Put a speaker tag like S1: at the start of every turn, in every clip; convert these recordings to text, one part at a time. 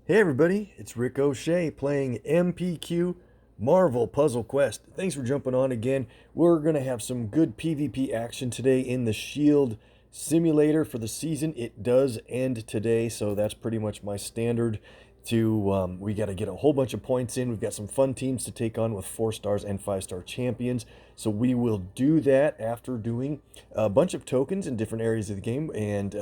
S1: Hey everybody, it's Rick O'Shea playing MPQ Marvel Puzzle Quest. Thanks for jumping on again. We're going to have some good PvP action today in the Shield Simulator for the season. It does end today, so that's pretty much my standard we got to get a whole bunch of points in. We've got some fun teams to take on with 4 stars and 5-star champions. So we will do that after doing a bunch of tokens in different areas of the game. And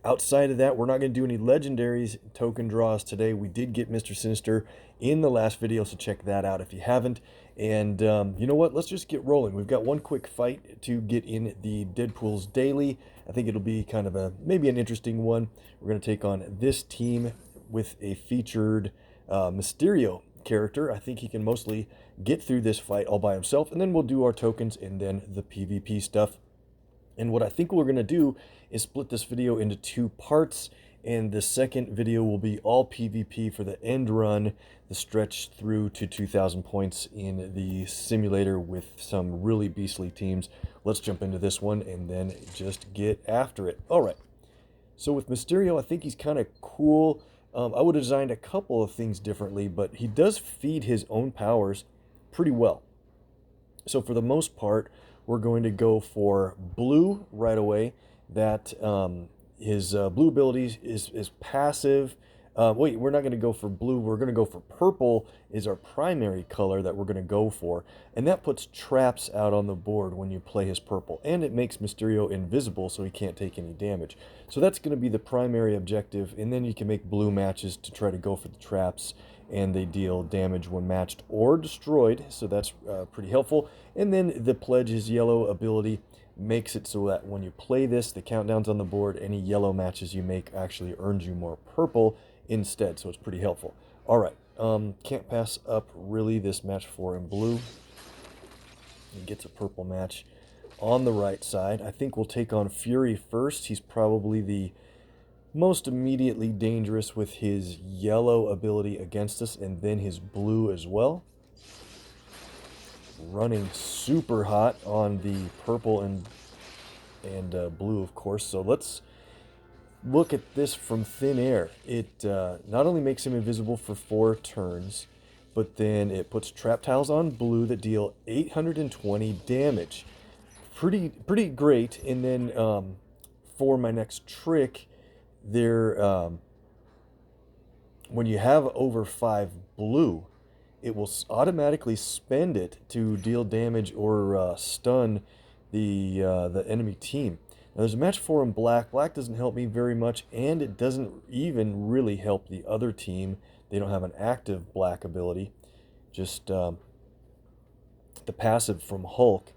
S1: outside of that, we're not going to do any legendaries token draws today. We did get Mister Sinister in the last video, so check that out if you haven't. And you know what? Let's just get rolling. We've got one quick fight to get in the Deadpool's Daily. I think it'll be kind of maybe an interesting one. We're going to take on this team with a featured Mysterio character. I think he can mostly get through this fight all by himself, and then we'll do our tokens and then the PvP stuff. And what I think we're going to do is split this video into 2 parts, and the second video will be all PvP for the end run, the stretch through to 2,000 points in the simulator with some really beastly teams. Let's jump into this one and then just get after it. All right. So with Mysterio, I think he's kind of cool. I would have designed a couple of things differently, but he does feed his own powers pretty well. So for the most part, we're going to go for blue right away. That his blue ability is passive. Wait, we're not going to go for blue. We're going to go for purple is our primary color that we're going to go for. And that puts traps out on the board when you play his purple. And it makes Mysterio invisible so he can't take any damage. So that's going to be the primary objective. And then you can make blue matches to try to go for the traps. And they deal damage when matched or destroyed. So that's pretty helpful. And then the Pledge's yellow ability makes it so that when you play this, the countdowns on the board, any yellow matches you make actually earns you more purple instead, so it's pretty helpful. All right, can't pass up really this match 4 in blue. He gets a purple match on the right side. I think we'll take on Fury first. He's probably the most immediately dangerous with his yellow ability against us, and then his blue as well. Running super hot on the purple and blue, of course. So let's look at this from thin air. It not only makes him invisible for 4 turns, but then it puts trap tiles on blue that deal 820 damage. Pretty great. And then for my next trick, when you have over 5 blue, it will automatically spend it to deal damage or stun the enemy team. Now there's a match 4 in black. Black doesn't help me very much, and it doesn't even really help the other team. They don't have an active black ability, just the passive from Hulk.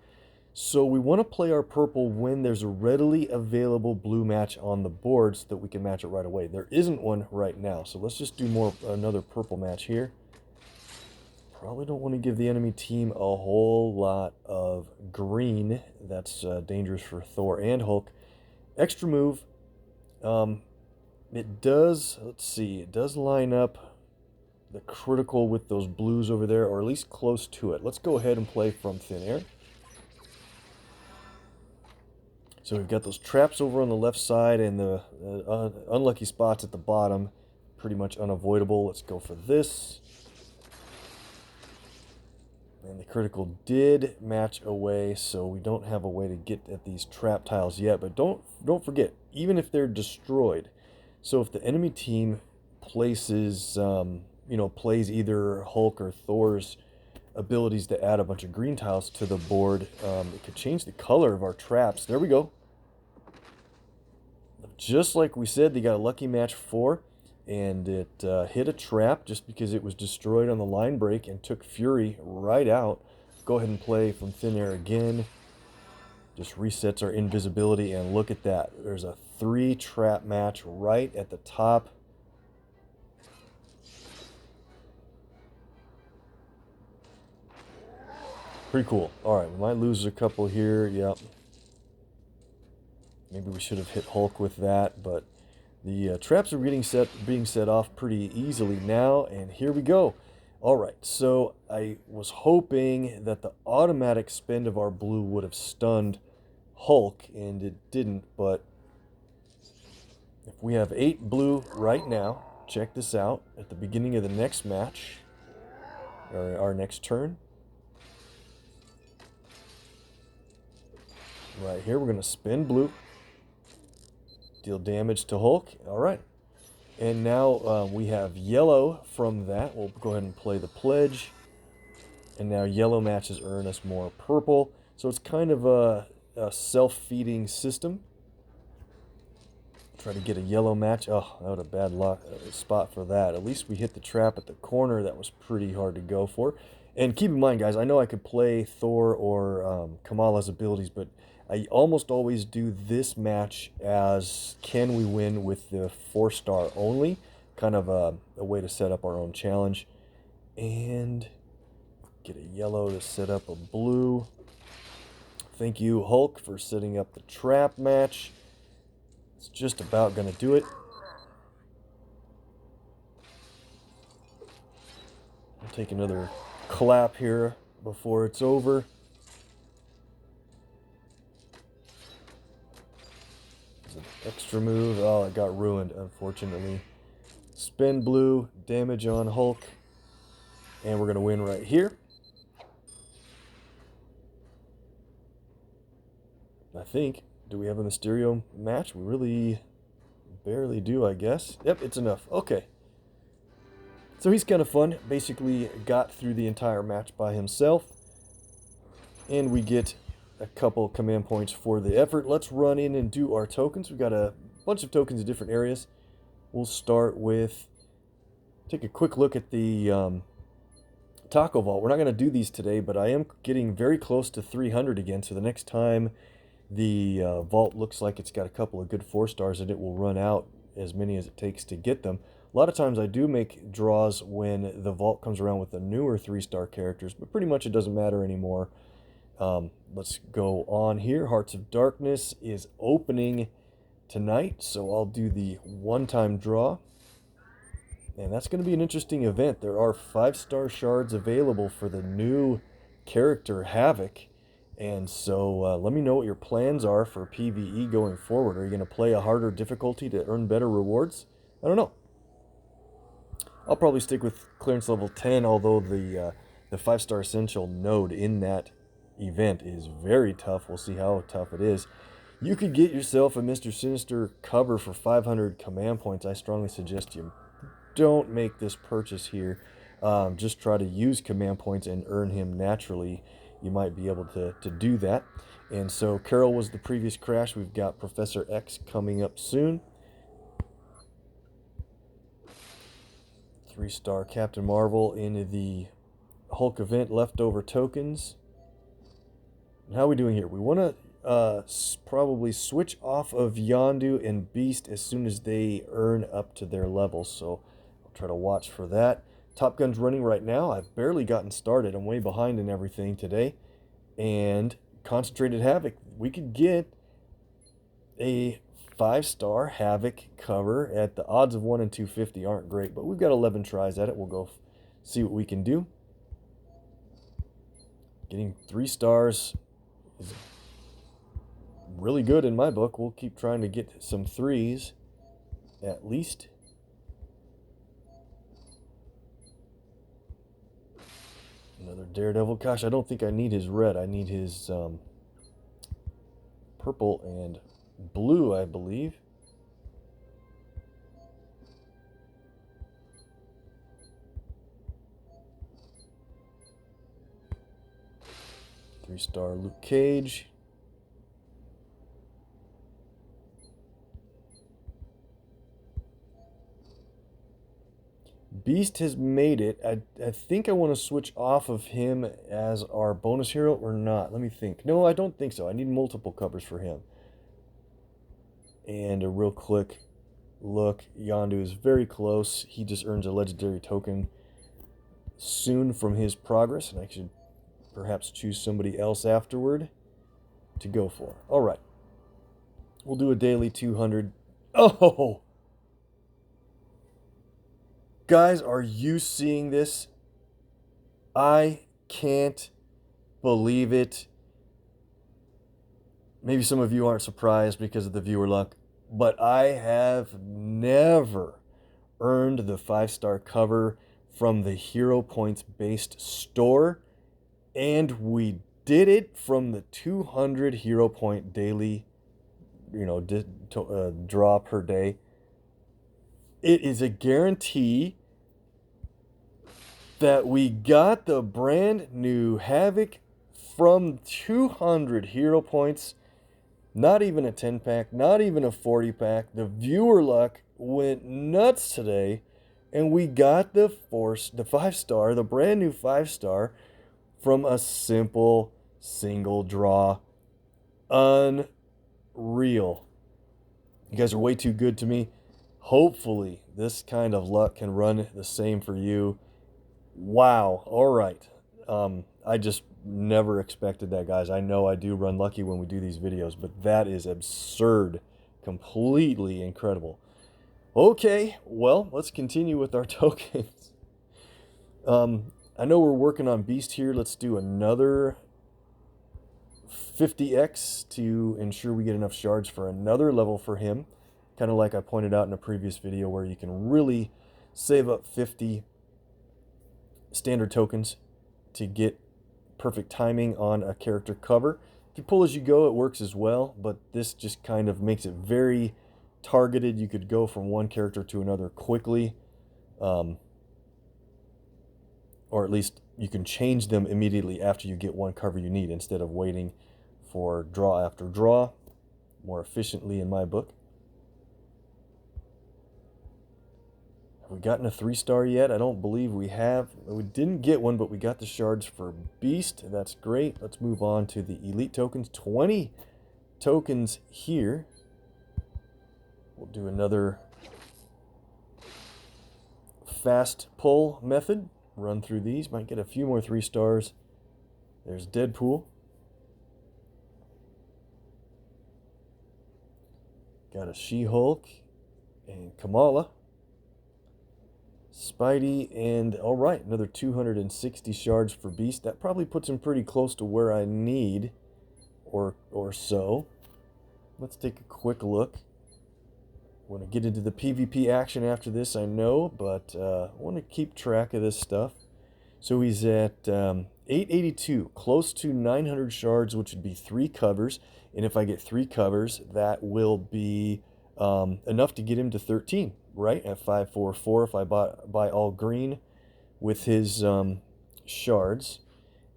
S1: So we want to play our purple when there's a readily available blue match on the board so that we can match it right away. There isn't one right now, so let's just do another purple match here. Probably don't want to give the enemy team a whole lot of green. That's dangerous for Thor and Hulk. Extra move. It does, let's see, it does line up the critical with those blues over there, or at least close to it. Let's go ahead and play from thin air. So we've got those traps over on the left side and the unlucky spots at the bottom. Pretty much unavoidable. Let's go for this. And the critical did match away, so we don't have a way to get at these trap tiles yet. But don't forget, even if they're destroyed, so if the enemy team places, plays either Hulk or Thor's abilities to add a bunch of green tiles to the board, it could change the color of our traps. There we go. Just like we said, they got a lucky match 4. And it hit a trap just because it was destroyed on the line break and took Fury right out. Go ahead and play from thin air again. Just resets our invisibility, and look at that. There's a 3 trap match right at the top. Pretty cool. All right, we might lose a couple here. Yep. Maybe we should have hit Hulk with that, but the traps are being set off pretty easily now, and here we go. All right, so I was hoping that the automatic spend of our blue would have stunned Hulk, and it didn't, but if we have 8 blue right now, check this out. At the beginning of the next match, or our next turn, right here, we're going to spin blue, deal damage to Hulk. All right. And now we have yellow from that. We'll go ahead and play the pledge. And now yellow matches earn us more purple. So it's kind of a self-feeding system. Try to get a yellow match. Oh, that was a bad spot for that. At least we hit the trap at the corner. That was pretty hard to go for. And keep in mind, guys, I know I could play Thor or Kamala's abilities, but I almost always do this match as can we win with the 4-star only. Kind of a way to set up our own challenge. And get a yellow to set up a blue. Thank you, Hulk, for setting up the trap match. It's just about going to do it. I'll take another clap here before it's over. There's an extra move. Oh, it got ruined, unfortunately. Spin blue, damage on Hulk. And we're going to win right here. I think. Do we have a Mysterio match? We really barely do, I guess. Yep, it's enough. Okay. So he's kind of fun. Basically got through the entire match by himself. And we get a couple command points for the effort. Let's run in and do our tokens. We've got a bunch of tokens in different areas. We'll start with... Take a quick look at the Taco Vault. We're not going to do these today, but I am getting very close to 300 again. So the next time the vault looks like it's got a couple of good 4-stars and it will run out as many as it takes to get them. A lot of times I do make draws when the vault comes around with the newer 3-star characters, but pretty much it doesn't matter anymore. Let's go on here. Hearts of Darkness is opening tonight, so I'll do the one-time draw. And that's going to be an interesting event. There are 5-star shards available for the new character Havoc. And so let me know what your plans are for PvE going forward. Are you going to play a harder difficulty to earn better rewards? I don't know. I'll probably stick with clearance level 10, although the 5-star essential node in that event is very tough. We'll see how tough it is. You could get yourself a Mister Sinister cover for 500 command points. I strongly suggest you don't make this purchase here. Just try to use command points and earn him naturally. You might be able to do that. And so Carol was the previous crash. We've got Professor X coming up soon. 3-star Captain Marvel in the Hulk event leftover tokens. And how are we doing here? We want to probably switch off of Yondu and Beast as soon as they earn up to their levels. So I'll try to watch for that. Top Gun's running right now. I've barely gotten started. I'm way behind in everything today. And Concentrated Havoc. We could get a 5-star Havoc cover at the odds of 1 in 250 aren't great, but we've got 11 tries at it. We'll go see what we can do. Getting 3 stars is really good in my book. We'll keep trying to get some 3s at least. Another Daredevil. Gosh, I don't think I need his red. I need his purple and blue, I believe. Three-star Luke Cage. Beast has made it. I think I want to switch off of him as our bonus hero or not. Let me think. No, I don't think so. I need multiple covers for him. And a real quick look. Yondu is very close. He just earns a legendary token soon from his progress. And I should perhaps choose somebody else afterward to go for. All right. We'll do a daily 200. Oh! Guys, are you seeing this? I can't believe it. Maybe some of you aren't surprised because of the viewer luck, but I have never earned the 5-star cover from the Hero Points based store, and we did it from the 200 Hero Point daily, draw per day. It is a guarantee that we got the brand new Havoc from 200 Hero Points. Not even a 10-pack, not even a 40-pack. The viewer luck went nuts today, and we got the 5-star, the brand new 5-star, from a simple single draw. Unreal. You guys are way too good to me. Hopefully, this kind of luck can run the same for you. Wow. All right. I just never expected that, guys. I know I do run lucky when we do these videos, but that is absurd. Completely incredible. Okay, well, let's continue with our tokens. I know we're working on Beast here. Let's do another 50x to ensure we get enough shards for another level for him. Kind of like I pointed out in a previous video, where you can really save up 50 standard tokens to get perfect timing on a character cover. If you pull as you go, it works as well, but this just kind of makes it very targeted. You could go from one character to another quickly, or at least you can change them immediately after you get one cover you need, instead of waiting for draw after draw, more efficiently in my book. Have we gotten a 3-star yet? I don't believe we have. We didn't get one, but we got the shards for Beast. That's great. Let's move on to the elite tokens. 20 tokens here. We'll do another fast pull method. Run through these. Might get a few more 3-stars. There's Deadpool. Got a She-Hulk and Kamala. Spidey, and all right, another 260 shards for Beast. That probably puts him pretty close to where I need, or so. Let's take a quick look. I want to get into the PvP action after this, I know, but I want to keep track of this stuff. So he's at 882, close to 900 shards, which would be 3 covers. And if I get 3 covers, that will be enough to get him to 13. Right at 544 if I buy all green with his shards,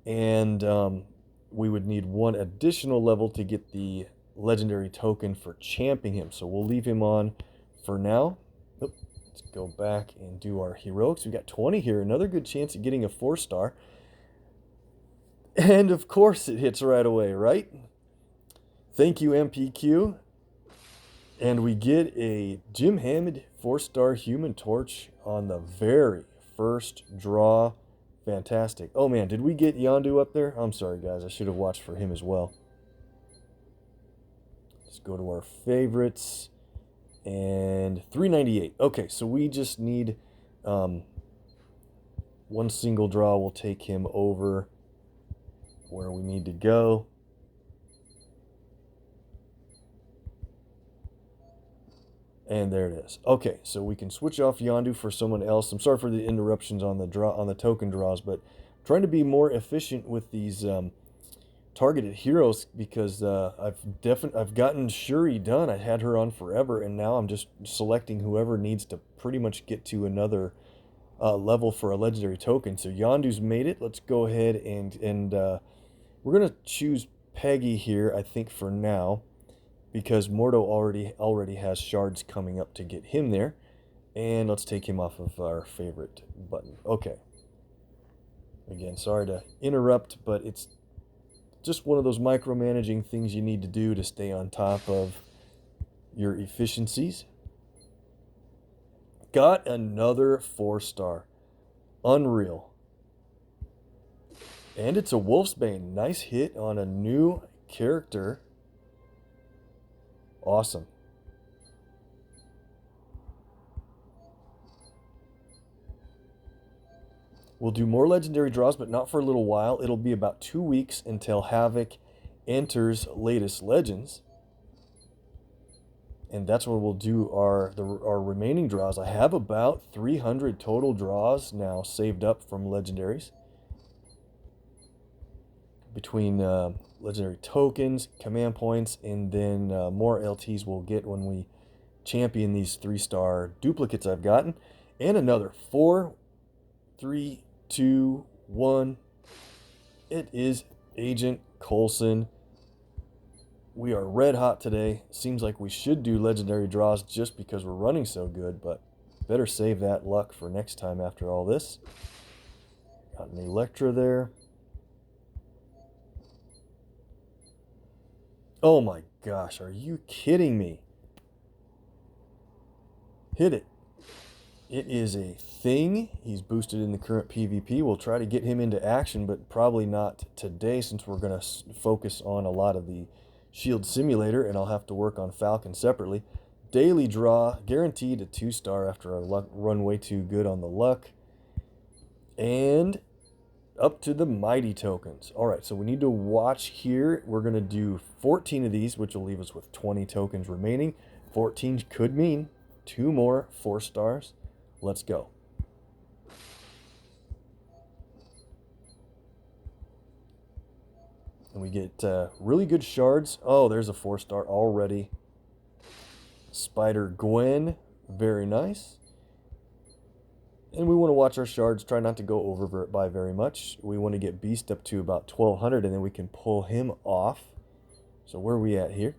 S1: and we would need one additional level to get the legendary token for champing him. So we'll leave him on for now. Let's go back and do our heroics. We got 20 here, another good chance at getting a 4-star, and of course it hits right away, right? Thank you, MPQ. And we get a Jim Hammond 4-star Human Torch on the very first draw. Fantastic. Oh man, did we get Yondu up there? I'm sorry guys, I should have watched for him as well. Let's go to our favorites. And 398. Okay, so we just need one single draw. Will take him over where we need to go. And there it is. Okay, so we can switch off Yondu for someone else. I'm sorry for the interruptions on the token draws, but I'm trying to be more efficient with these targeted heroes, because I've gotten Shuri done. I had her on forever, and now I'm just selecting whoever needs to pretty much get to another level for a legendary token. So Yondu's made it. Let's go ahead and we're gonna choose Peggy here, I think, for now, because Mordo already has shards coming up to get him there. And let's take him off of our favorite button. Okay. Again, sorry to interrupt, but it's just one of those micromanaging things you need to do to stay on top of your efficiencies. Got another 4-star. Unreal. And it's a Wolfsbane. Nice hit on a new character. Awesome. We'll do more legendary draws, but not for a little while. It'll be about 2 weeks until Havoc enters latest legends. And that's where we'll do our remaining draws. I have about 300 total draws now saved up from legendaries. Between legendary tokens, command points, and then more LTs we'll get when we champion these 3-star duplicates I've gotten. And another 4, 3, 2, 1. It is Agent Coulson. We are red hot today. Seems like we should do legendary draws just because we're running so good, but better save that luck for next time after all this. Got an Electra there. Oh my gosh, are you kidding me? Hit it. It is a thing. He's boosted in the current PvP. We'll try to get him into action, but probably not today since we're going to focus on a lot of the Shield Simulator, and I'll have to work on Falcon separately. Daily draw, guaranteed a 2-star after I run way too good on the luck. And up to the mighty tokens. All right, so we need to watch here. We're going to do 14 of these, which will leave us with 20 tokens remaining. 14 could mean 2 more 4-stars. Let's go. And we get really good shards. Oh, there's a 4-star already. Spider Gwen, very nice. And we want to watch our shards, try not to go over by very much. We want to get Beast up to about 1200, and then we can pull him off. So where are we at here?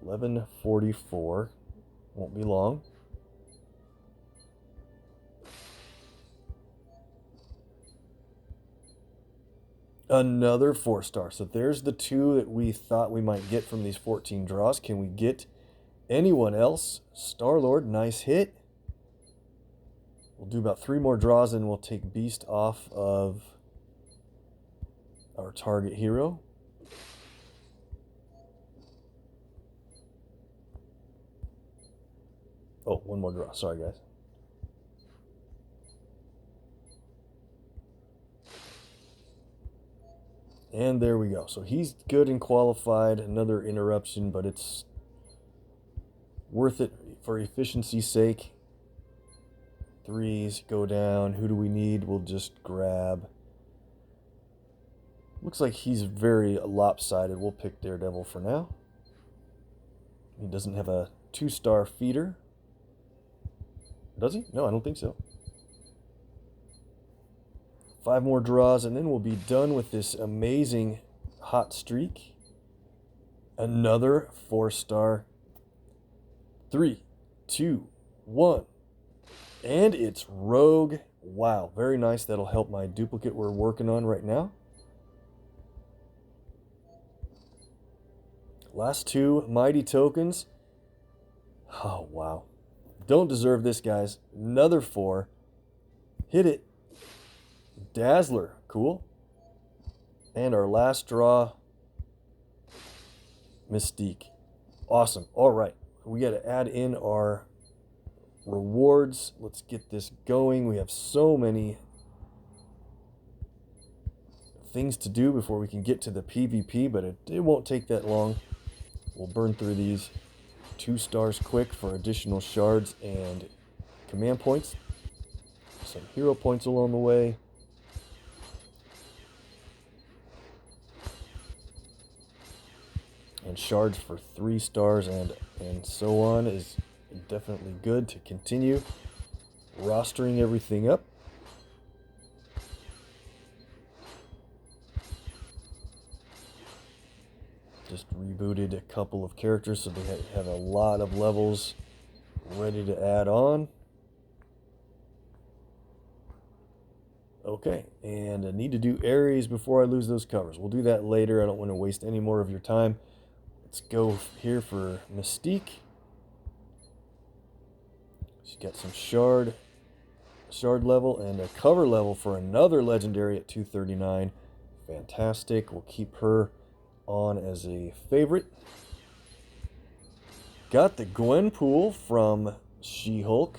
S1: 1144. Won't be long. Another 4-star. So there's the 2 that we thought we might get from these 14 draws. Can we get anyone else? Star-Lord, nice hit. We'll do about 3 more draws and we'll take Beast off of our target hero. Oh, 1 more draw. Sorry, guys. And there we go. So he's good and qualified. Another interruption, but it's worth it for efficiency's sake. 3s go down. Who do we need? We'll just grab. Looks like he's very lopsided. We'll pick Daredevil for now. He doesn't have a 2-star feeder. Does he? No, I don't think so. 5 more draws, and then we'll be done with this amazing hot streak. Another 4-star. 3, 2, 1. And it's Rogue. Wow, very nice. That'll help my duplicate we're working on right now. Last 2 mighty tokens. Oh, wow. Don't deserve this, guys. Another 4. Hit it. Dazzler. Cool. And our last draw. Mystique. Awesome. All right. We got to add in our rewards. Let's get this going. We have so many things to do before we can get to the PvP, but it won't take that long. We'll burn through these 2 stars quick for additional shards and command points. Some hero points along the way. And shards for 3 stars and so on is definitely good to continue rostering everything up. Just rebooted a couple of characters so they have a lot of levels ready to add on. Okay, and I need to do Ares before I lose those covers. We'll do that later. I don't want to waste any more of your time. Let's go here for Mystique. She's got some shard level and a cover level for another legendary at 239. Fantastic. We'll keep her on as a favorite. Got the Gwenpool from She-Hulk.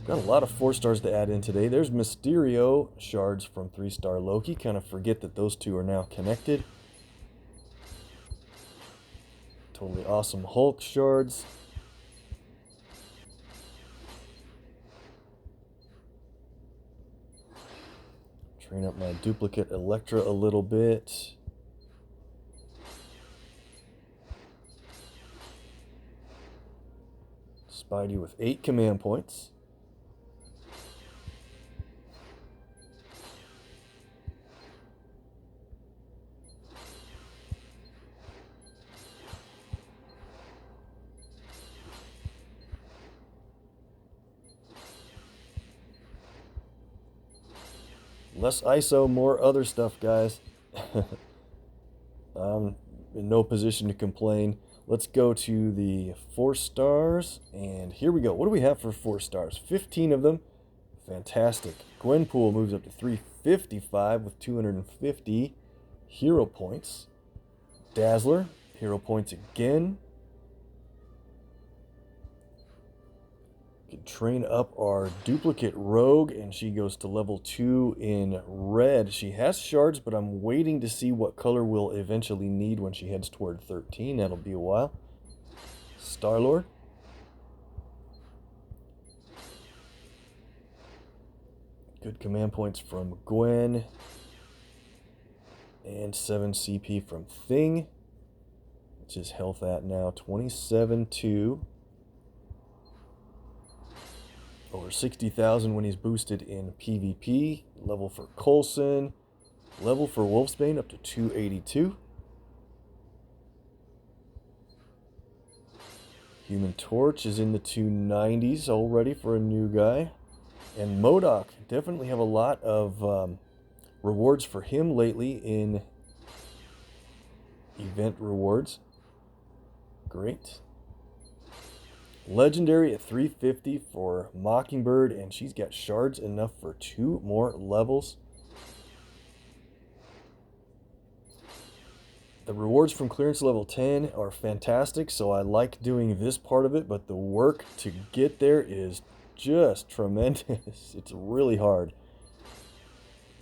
S1: Got a lot of 4 stars to add in today. There's Mysterio shards from 3-star Loki. Kind of forget that those 2 are now connected. Totally awesome Hulk shards. Train up my duplicate Elektra a little bit. Spidey with 8 command points. Less ISO, more other stuff, guys. I'm in no position to complain. Let's go to the 4 stars, and here we go. What do we have for 4 stars? 15 of them. Fantastic. Gwenpool moves up to 355 with 250 hero points. Dazzler, hero points again. Can train up our duplicate Rogue, and she goes to level 2 in red. She has shards, but I'm waiting to see what color we'll eventually need when she heads toward 13. That'll be a while. Star-Lord. Good command points from Gwen. And 7 CP from Thing. What's his health at now? 27-2. Over 60,000 when he's boosted in PvP. Level for Coulson. Level for Wolfsbane up to 282. Human Torch is in the 290s already for a new guy. And MODOK, definitely have a lot of rewards for him lately in event rewards. Great. Legendary at 350 for Mockingbird, and she's got shards enough for 2 more levels. The rewards from clearance level 10 are fantastic, so I like doing this part of it, but the work to get there is just tremendous. It's really hard.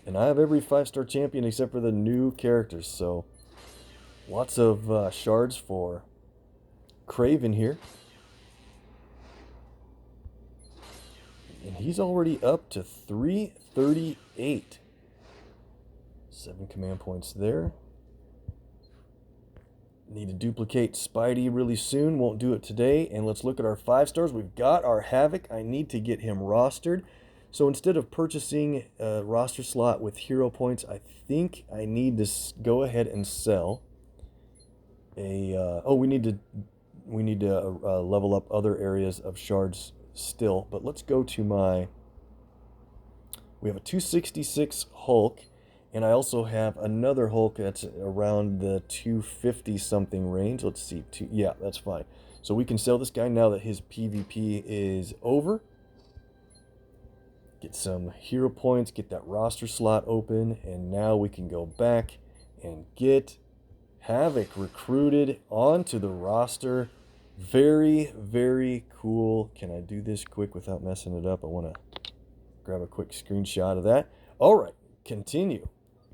S1: And I have every 5-star champion except for the new characters, so lots of shards for Kraven here. And he's already up to 338. 7 command points there. Need to duplicate Spidey really soon. Won't do it today. And let's look at our 5 stars. We've got our Havoc. I need to get him rostered. So instead of purchasing a roster slot with hero points, I think I need to go ahead and sell a... we need to level up other areas of shards still, but let's go to my... We have a 266 Hulk, and I also have another Hulk that's around the 250 something range. Let's see, yeah, that's fine. So we can sell this guy now that his PvP is over. Get some hero points, get that roster slot open, and now we can go back and get Havoc recruited onto the roster. Very, very cool. Can I do this quick without messing it up? I want to grab a quick screenshot of that. All right, continue.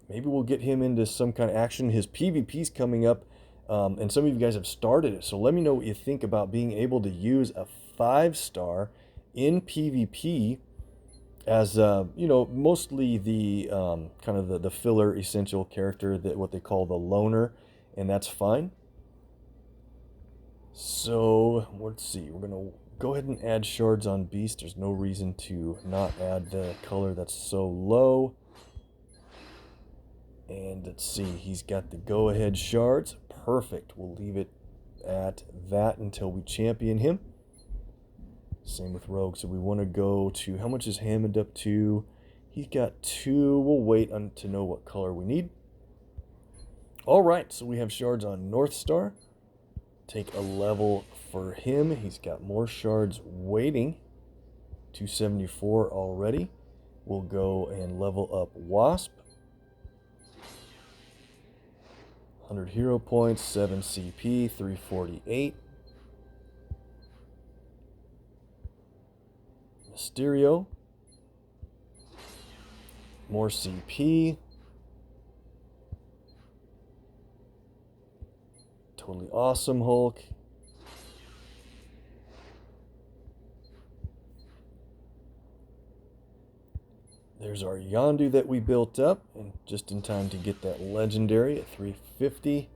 S1: Maybe we'll get him into some kind of action. His PvP's coming up, and some of you guys have started it. So let me know what you think about being able to use a 5-star in PvP as, you know, mostly the kind of the filler essential character, that what they call the loner, and that's fine. So, let's see, we're going to go ahead and add shards on Beast. There's no reason to not add the color that's so low. And let's see, he's got the go-ahead shards. Perfect. We'll leave it at that until we champion him. Same with Rogue. So we want to go to, how much is Hammond up to? He's got 2. We'll wait to know what color we need. All right, so we have shards on North Star. Take a level for him. He's got more shards waiting. 274 already. We'll go and level up Wasp. 100 hero points, 7 CP, 348. Mysterio. More CP. Totally awesome, Hulk. There's our Yondu that we built up, and just in time to get that legendary at 350.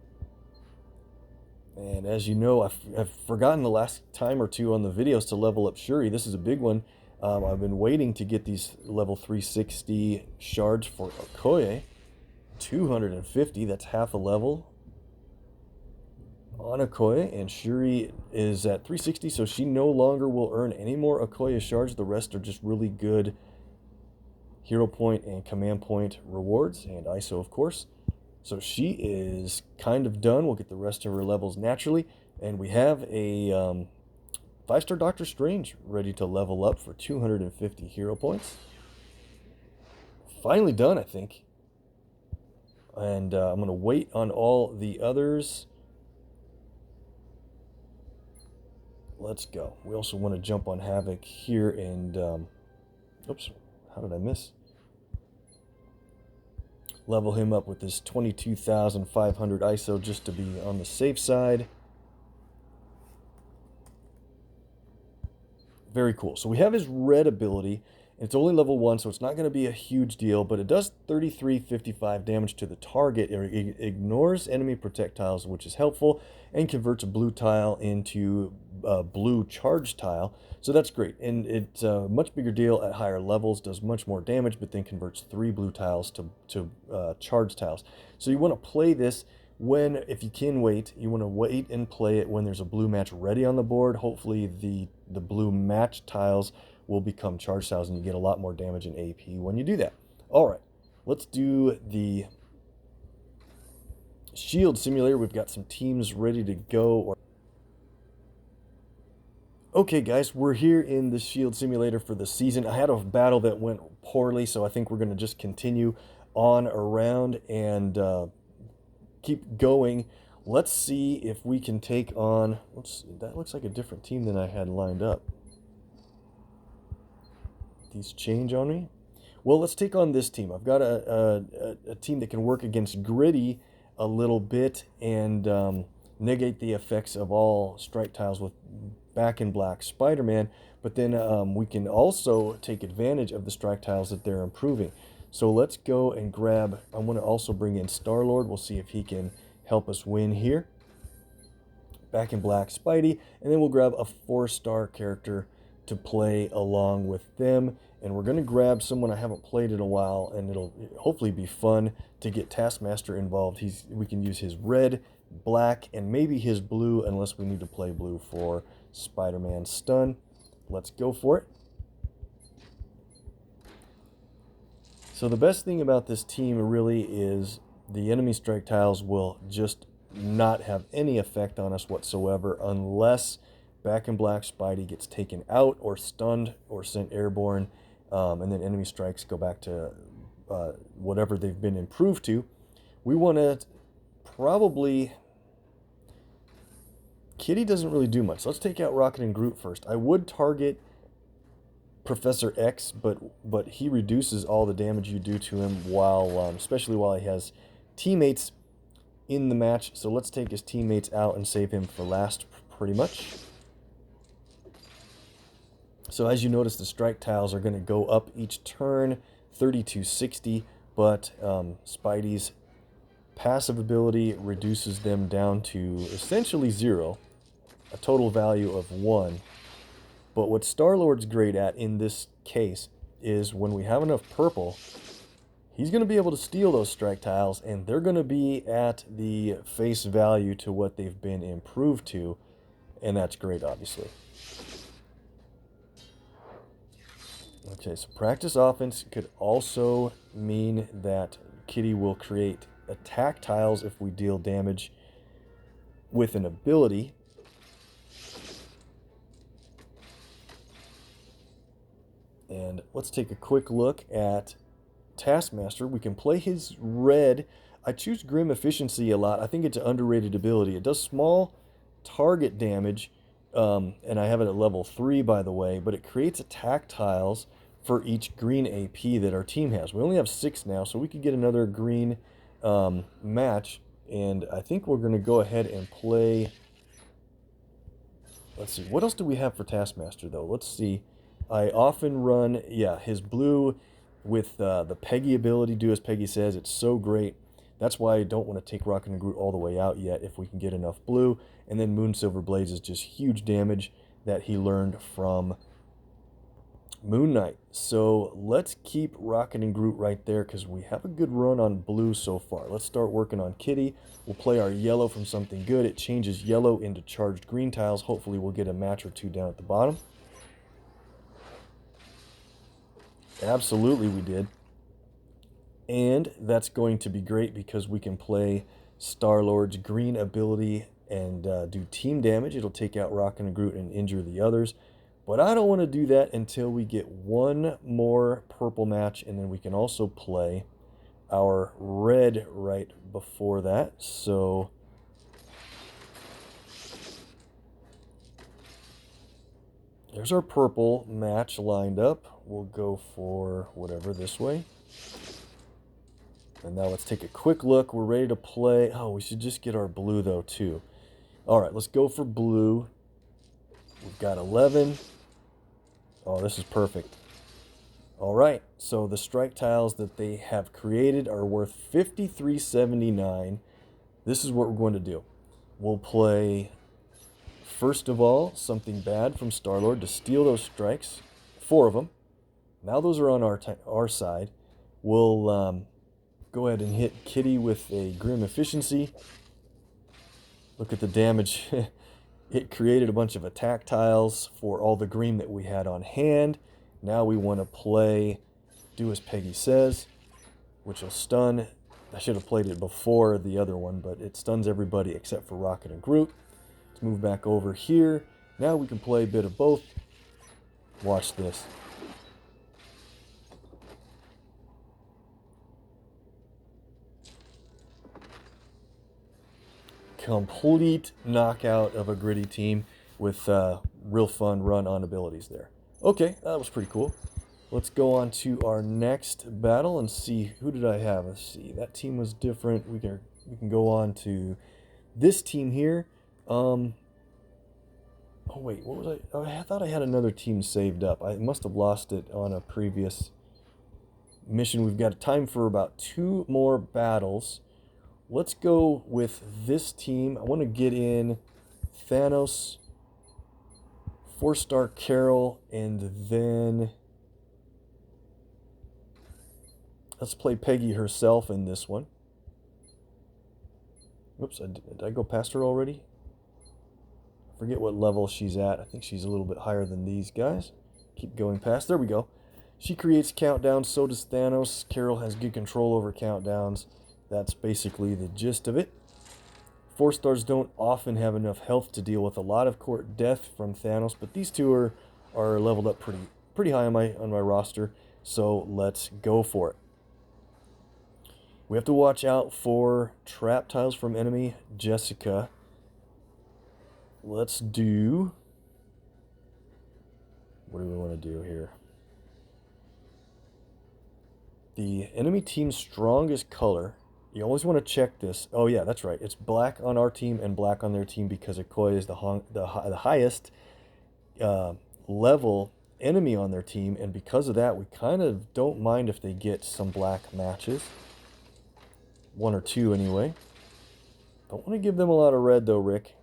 S1: And as you know, I've forgotten the last time or two on the videos to level up Shuri. This is a big one. I've been waiting to get these level 360 shards for Okoye. 250, that's half a level on Okoye, and Shuri is at 360, so she no longer will earn any more Okoye shards. The rest are just really good hero point and command point rewards, and ISO, of course. So she is kind of done. We'll get the rest of her levels naturally, and we have a 5-star Doctor Strange ready to level up for 250 hero points. Finally done, I think. And I'm going to wait on all the others. Let's go. We also want to jump on Havoc here and... oops, how did I miss? Level him up with this 22,500 ISO just to be on the safe side. Very cool. So we have his red ability. It's only level 1, so it's not going to be a huge deal, but it does 3355 damage to the target. It ignores enemy projectiles, which is helpful, and converts a blue tile into a blue charge tile. So that's great. And it's a much bigger deal at higher levels, does much more damage, but then converts 3 blue tiles to charge tiles. So you want to play this when, if you can wait, you want to wait and play it when there's a blue match ready on the board. Hopefully the blue match tiles will become charge tiles, and you get a lot more damage in AP when you do that. All right, let's do the shield simulator. We've got some teams ready to go. Okay, guys, we're here in the shield simulator for the season. I had a battle that went poorly, so I think we're going to just continue on around and keep going. Let's see if we can take on... that looks like a different team than I had lined up. These change on me. Well, let's take on this team. I've got a team that can work against Gritty a little bit and negate the effects of all strike tiles with Back in Black Spider-Man, but then we can also take advantage of the strike tiles that they're improving. So let's go and grab... I want to also bring in Star-Lord. We'll see if he can help us win here. Back in Black Spidey, and then we'll grab a 4-star character to play along with them, and we're going to grab someone I haven't played in a while, and it'll hopefully be fun to get Taskmaster involved. We can use his red, black, and maybe his blue, unless we need to play blue for Spider-Man stun. Let's go for it. So the best thing about this team really is the enemy strike tiles will just not have any effect on us whatsoever unless Back in Black Spidey gets taken out or stunned or sent airborne, and then enemy strikes go back to whatever they've been improved to. We want to probably... Kitty doesn't really do much. Let's take out Rocket and Groot first. I would target Professor X, but he reduces all the damage you do to him while, especially while he has teammates in the match. So let's take his teammates out and save him for last, pretty much. So as you notice, the strike tiles are going to go up each turn, 3260, but Spidey's passive ability reduces them down to essentially 0, a total value of 1. But what Star-Lord's great at in this case is when we have enough purple, he's going to be able to steal those strike tiles, and they're going to be at the face value to what they've been improved to, and that's great, obviously. Okay, so practice offense could also mean that Kitty will create attack tiles if we deal damage with an ability. And let's take a quick look at Taskmaster. We can play his red. I choose Grim Efficiency a lot. I think it's an underrated ability. It does small target damage, and I have it at level 3, by the way, but it creates attack tiles for each green AP that our team has. We only have 6 now, so we could get another green match And I think we're going to go ahead and play... Let's see, what else do we have for Taskmaster, though? Let's see. I often run, yeah, his blue with the Peggy ability, do as Peggy says. It's so great. That's why I don't want to take Rocket and Groot all the way out yet if we can get enough blue. And then Moon Silver Blades is just huge damage that he learned from Moon Knight. So let's keep Rocket and Groot right there because we have a good run on blue so far. Let's start working on Kitty. We'll play our yellow from something good. It changes yellow into charged green tiles. Hopefully we'll get a match or two down at the bottom. Absolutely we did. And that's going to be great because we can play Star-Lord's green ability and do team damage. It'll take out Rocket and Groot and injure the others. But I don't want to do that until we get one more purple match, and then we can also play our red right before that. So there's our purple match lined up. We'll go for whatever this way. And now let's take a quick look. We're ready to play. Oh, we should just get our blue, though, too. All right, let's go for blue. We've got 11. Oh, this is perfect. All right, so the strike tiles that they have created are worth $53.79. This is what we're going to do. We'll play, first of all, something bad from Star-Lord to steal those strikes. 4 of them. Now those are on our side. We'll... go ahead and hit Kitty with a Grim Efficiency. Look at the damage. It created a bunch of attack tiles for all the green that we had on hand. Now we want to play Do As Peggy Says, which will stun. I should have played it before the other one, but it stuns everybody except for Rocket and Groot. Let's move back over here. Now we can play a bit of both. Watch this. Complete knockout of a gritty team with real fun run-on abilities there. Okay, that was pretty cool. Let's go on to our next battle and see, who did I have? Let's see, that team was different. We can go on to this team here. Oh wait, what was I? Oh, I thought I had another team saved up. I must have lost it on a previous mission. We've got time for about 2 more battles. Let's go with this team. I want to get in Thanos, 4-star Carol, and then let's play Peggy herself in this one. Oops, did I go past her already? I forget what level she's at. I think she's a little bit higher than these guys. Keep going past. There we go. She creates countdowns, so does Thanos. Carol has good control over countdowns. That's basically the gist of it. 4 stars don't often have enough health to deal with a lot of court death from Thanos, but these two are leveled up pretty high on my roster, so let's go for it. We have to watch out for trap tiles from enemy Jessica. Let's do... what do we want to do here? The enemy team's strongest color... You always want to check this. Oh yeah, that's right. It's black on our team and black on their team because Okoye is the highest level enemy on their team, and because of that, we kind of don't mind if they get some black matches. 1 or 2 anyway. Don't want to give them a lot of red though, Rick.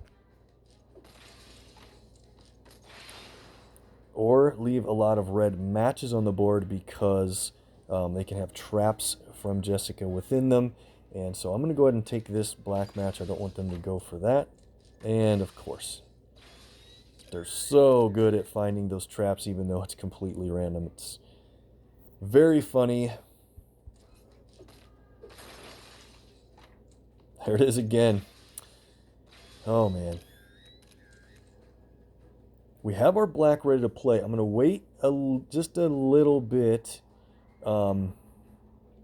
S1: Or leave a lot of red matches on the board because they can have traps from Jessica within them. And so I'm going to go ahead and take this black match. I don't want them to go for that. And of course, they're so good at finding those traps even though it's completely random. It's very funny. There it is again. Oh man. We have our black ready to play. I'm going to wait just a little bit.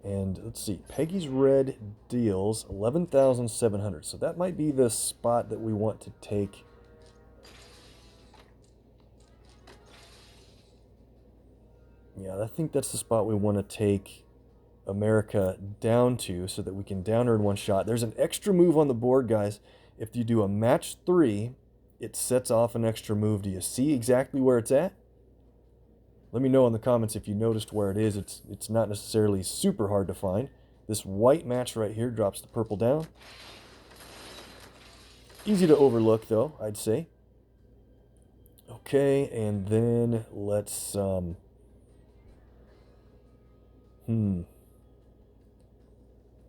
S1: And let's see, Peggy's red deals 11,700. So that might be the spot that we want to take. Yeah, I think that's the spot we want to take America down to so that we can down her in one shot. There's an extra move on the board, guys. If you do a match 3, it sets off an extra move. Do you see exactly where it's at? Let me know in the comments if you noticed where it is. It's not necessarily super hard to find. This white match right here drops the purple down. Easy to overlook, though, I'd say. Okay, and then let's...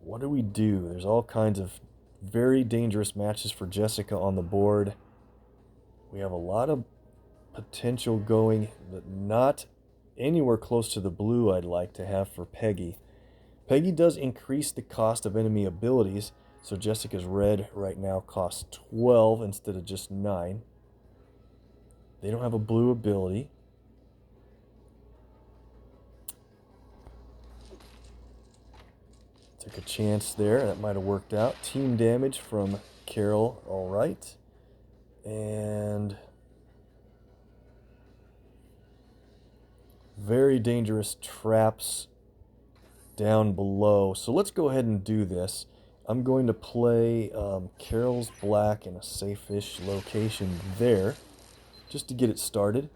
S1: What do we do? There's all kinds of very dangerous matches for Jessica on the board. We have a lot of potential going, but not anywhere close to the blue I'd like to have for Peggy. Peggy does increase the cost of enemy abilities, so Jessica's red right now costs 12 instead of just 9. They don't have a blue ability. Took a chance there. That might have worked out. Team damage from Carol. All right. And very dangerous traps down below. So let's go ahead and do this. I'm going to play Carol's black in a safe-ish location there just to get it started.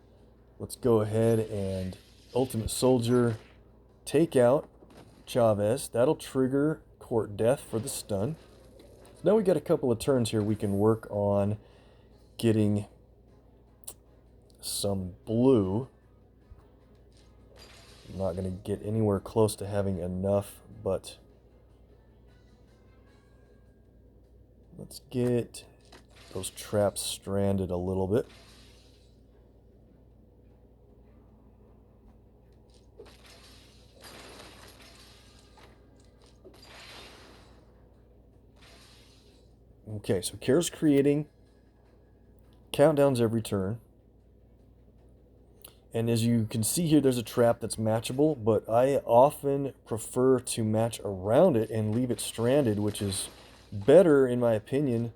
S1: Let's go ahead and Ultimate Soldier take out Chavez. That'll trigger Court Death for the stun. So now we got a couple of turns here we can work on getting some blue. I'm not going to get anywhere close to having enough, but let's get those traps stranded a little bit. Okay, so Kara's creating countdowns every turn. And as you can see here, there's a trap that's matchable, but I often prefer to match around it and leave it stranded, which is better, in my opinion,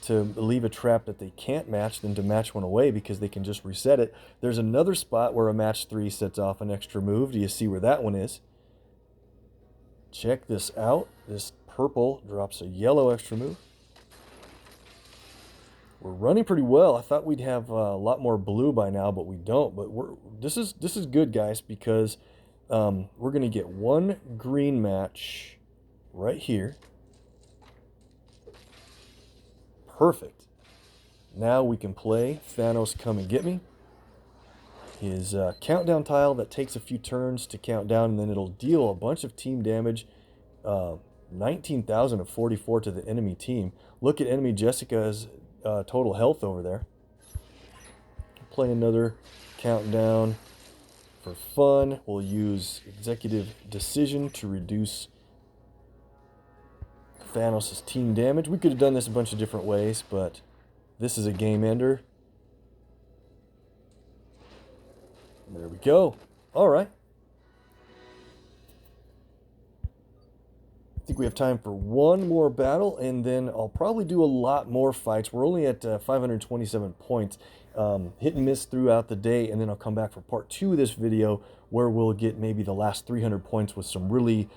S1: to leave a trap that they can't match than to match one away because they can just reset it. There's another spot where a match 3 sets off an extra move. Do you see where that one is? Check this out. This purple drops a yellow extra move. We're running pretty well. I thought we'd have a lot more blue by now, but we don't. But this is good, guys, because we're going to get one green match right here. Perfect. Now we can play Thanos Come and Get Me. His countdown tile that takes a few turns to count down, and then it'll deal a bunch of team damage. 19,044 to the enemy team. Look at enemy Jessica's total health over there. Play another countdown for fun. We'll use executive decision to reduce Thanos' team damage. We could have done this a bunch of different ways, but this is a game ender. There we go. All right. I think we have time for one more battle, and then I'll probably do a lot more fights. We're only at 527 points. Hit and miss throughout the day, and then I'll come back for part 2 of this video where we'll get maybe the last 300 points with some really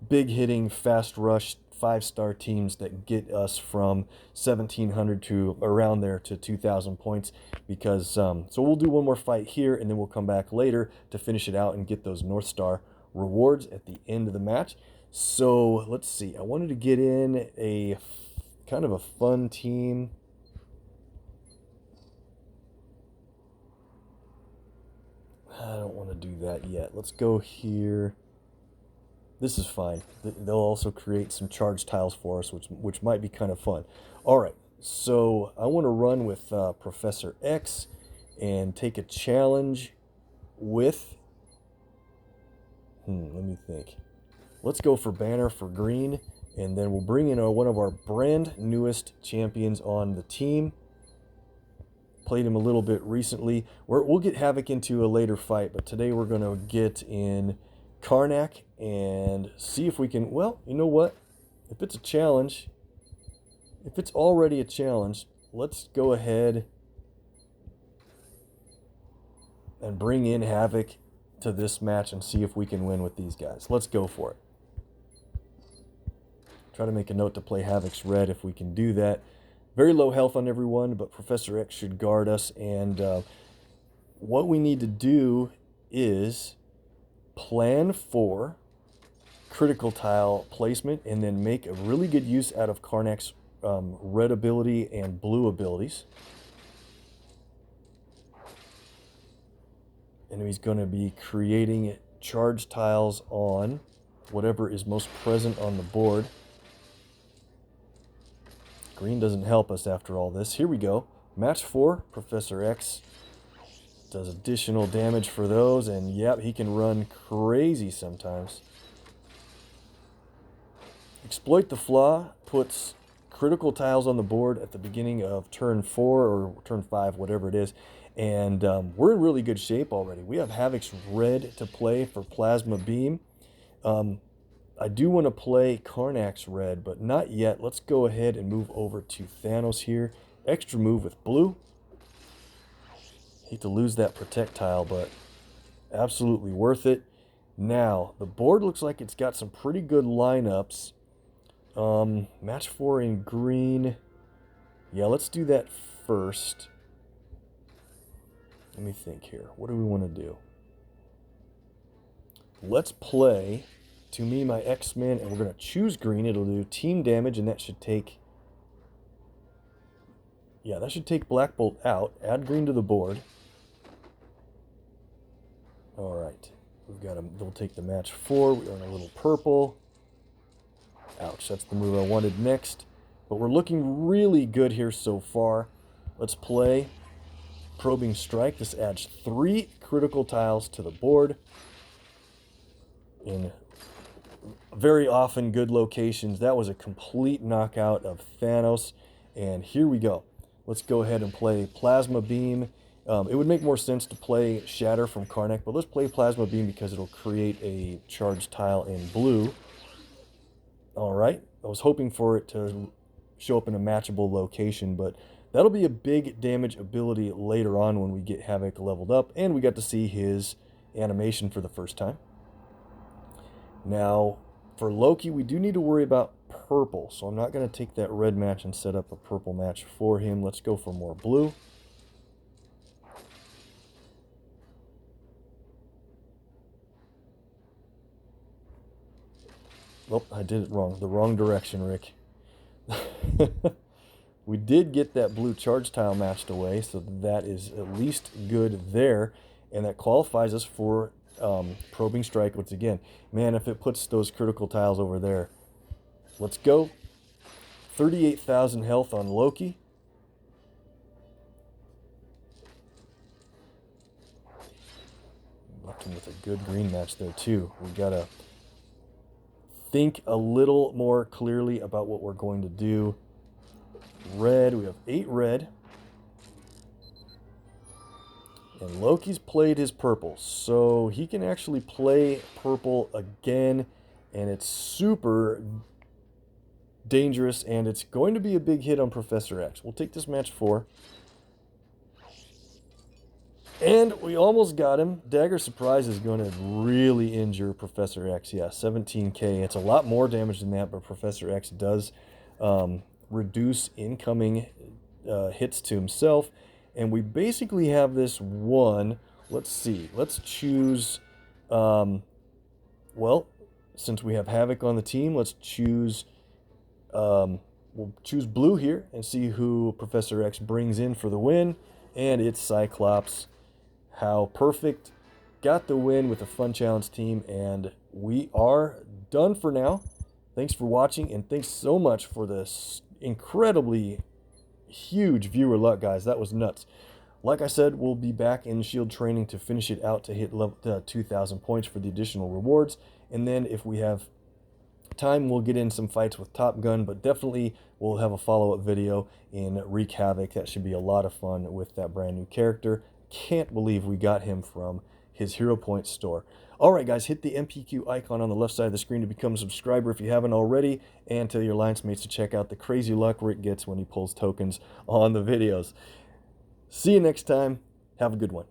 S1: big hitting, fast rush, 5-star teams that get us from 1,700 to around there to 2,000 points. Because so we'll do one more fight here, and then we'll come back later to finish it out and get those North Star rewards at the end of the match. So let's see. I wanted to get in a kind of a fun team. I don't want to do that yet. Let's go here. This is fine. They'll also create some charge tiles for us, which might be kind of fun. All right. So I want to run with Professor X and take a challenge with... let me think. Let's go for Banner for green, and then we'll bring in one of our brand newest champions on the team. Played him a little bit recently. We'll get Havoc into a later fight, but today we're going to get in Karnak and see if we can... Well, you know what? If it's a challenge, if it's already a challenge, let's go ahead and bring in Havoc to this match and see if we can win with these guys. Let's go for it. Try to make a note to play Havoc's red if we can do that. Very low health on everyone, but Professor X should guard us. And what we need to do is plan for critical tile placement and then make a really good use out of Karnak's red ability and blue abilities. And he's going to be creating charge tiles on whatever is most present on the board. Green doesn't help us after all this. Here we go. Match 4. Professor X does additional damage for those. And yep, he can run crazy sometimes. Exploit the flaw. Puts critical tiles on the board at the beginning of turn 4 or turn 5, whatever it is. And we're in really good shape already. We have Havoc's red to play for Plasma Beam. I do want to play Karnak's red, but not yet. Let's go ahead and move over to Thanos here. Extra move with blue. Hate to lose that protect tile, but absolutely worth it. Now, the board looks like it's got some pretty good lineups. Match 4 in green. Yeah, let's do that first. Let me think here. What do we want to do? Let's play, to me, my X-Men, and we're going to choose green. It'll do team damage, and that should take... Yeah, that should take Black Bolt out. Add green to the board. All right. They'll take the match 4. We're on a little purple. Ouch, that's the move I wanted next. But we're looking really good here so far. Let's play Probing Strike. This adds 3 critical tiles to the board in very often good locations. That was a complete knockout of Thanos. And here we go. Let's go ahead and play Plasma Beam. It would make more sense to play Shatter from Karnak, but let's play Plasma Beam because it'll create a charged tile in blue. All right. I was hoping for it to show up in a matchable location, but that'll be a big damage ability later on when we get Havoc leveled up, and we got to see his animation for the first time. Now, for Loki, we do need to worry about purple, so I'm not going to take that red match and set up a purple match for him. Let's go for more blue. Oh, I did it wrong. The wrong direction, Rick. We did get that blue charge tile matched away, so that is at least good there. And that qualifies us for Probing Strike once again. Man, if it puts those critical tiles over there. Let's go. 38,000 health on Loki. Left him with a good green match there, too. We got to think a little more clearly about what we're going to do. Red, we have 8 red. And Loki's played his purple, so he can actually play purple again, and it's super dangerous, and it's going to be a big hit on Professor X. We'll take this match 4. And we almost got him. Dagger Surprise is going to really injure Professor X. Yeah, 17k. It's a lot more damage than that, but Professor X does reduce incoming hits to himself. And we basically have this one. Let's see. Let's choose... well, since we have Havoc on the team, let's choose... we'll choose blue here and see who Professor X brings in for the win. And it's Cyclops. How perfect. Got the win with a Fun Challenge team, and we are done for now. Thanks for watching, and thanks so much for this incredibly huge viewer luck, guys. That was nuts. Like I said, we'll be back in Shield training to finish it out to hit level 2,000 points for the additional rewards. And then if we have time, we'll get in some fights with Top Gun, but definitely we'll have a follow-up video in Wreak Havoc. That should be a lot of fun with that brand new character. Can't believe we got him from his Hero Point store. All right, guys, hit the MPQ icon on the left side of the screen to become a subscriber if you haven't already, and tell your alliance mates to check out the crazy luck Rick gets when he pulls tokens on the videos. See you next time. Have a good one.